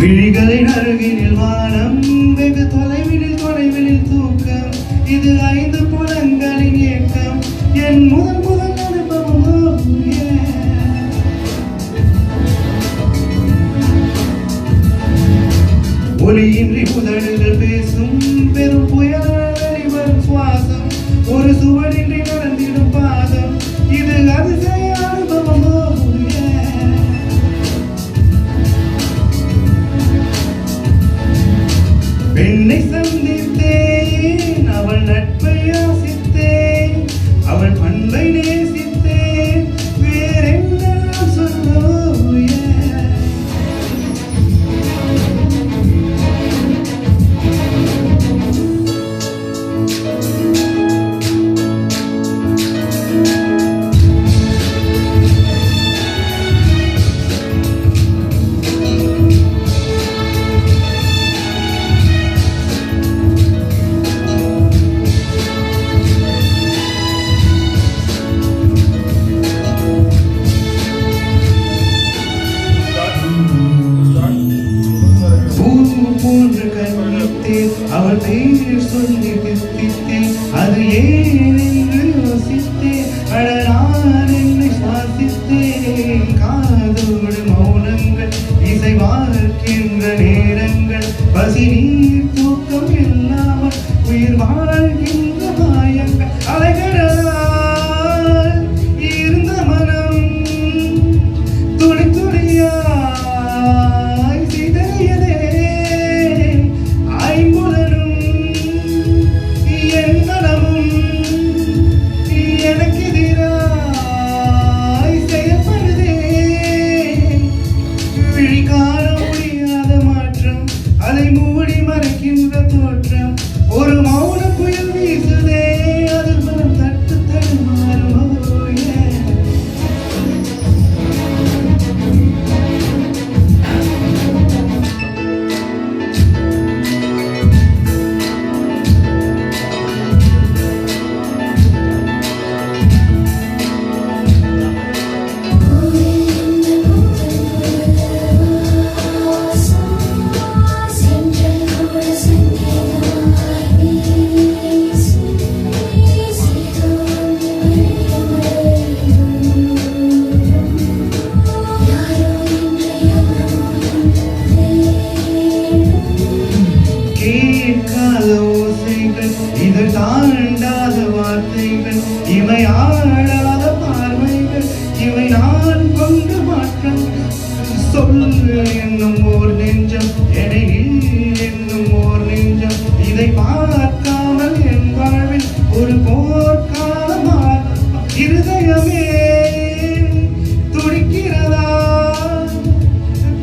விழிகளின் அருகினில் வானம், வெகு தொலைவினில் தூக்கம். இது 5 புலன்களின் ஏக்கம், என் முதல் அனுபவம். ஒலியின்றி உதடுகள் பேசும், பெரும் புயலாய் வரும் சுவாசம். ஒரு சுவடின்றி நடந்திடும் பாதம், இது அதிசய அனுபவம். பெண்ணை சந்தித்தேன், அவள் நட்பை ஆசித்தேன், அவள் பண்பை நேசித்தேன், வேறென்ன சொல்ல. போன்று கண்ணித்தேன், அவள் பெயர் சொல்லி தித்தித்தேன், அது ஏன் என்று யோசித்தேன். அட நான் என்னை சுவாசித்தேன். காதோடு மௌனங்கள், இசை வாழ்க்கின்ற நேரங்கள், பசி நீர் தூக்கம் இல்லாமல் உயிர் வாழ்கின்ற மாயங்கள். அலைகடலால் இருந்த மனம் துளி துளியா மூடி மறைக்கின்ற தோற்றம். ஒரு மௌன புயல் வீசுதே, அது மனம் தட்டு தடுமாறும். கேட்காத ஓசைகள், இது தாண்டாத வார்த்தைகள், இவை ஆடாத பார்வைகள், இவை நான் கொண்ட மாற்றம். சொல்லு என்னும் ஓர் நெஞ்சம், எடையில் என்னும் ஓர் நெஞ்சம், இதை பார்க்காமல் என் வாழ்வில் ஒரு போர்க்காலமா. இருதயமே துடிக்கிறதா,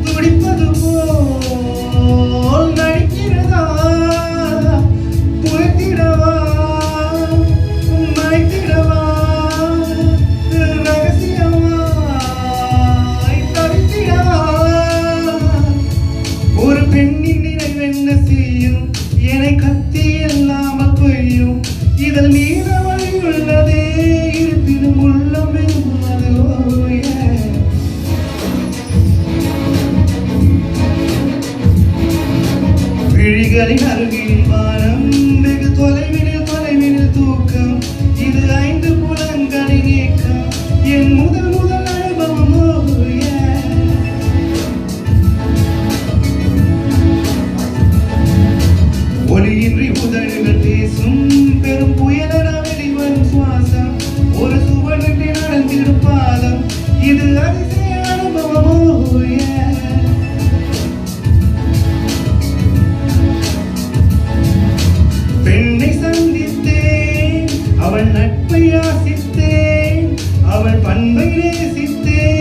துடிப்பது போல் நடிக்கிறதா, புயத்திடவா மறைத்திடவா, ரகசியமாய் தவித்திடவா. ஒரு பெண்ணின் நினைவென்ன செய்யும், என்னை கத்தி இல்லாமல் பொய்யும். இதழ் மீத வழி உள்ளதே, இருப்பினும் உள்ளம் அது. விழிகளின் அருகில் வானம், வெகு தொலைவினில் தூக்கம். இது 5 புலன்களின் ஏக்கம், என் முதல் அனுபவம். ஒலியின்றி உதடுகள் பேசும், பெரும் புயலென வெளிவரும் சுவாசம். ஒரு சுவடின்றி நடந்திடும் பாதம், இது அதிசய அனுபவம். பெண்ணை சந்தித்தேன், அவள் நட்பை ஆசித்தேன், அவள் பண்பை நேசித்தேன்,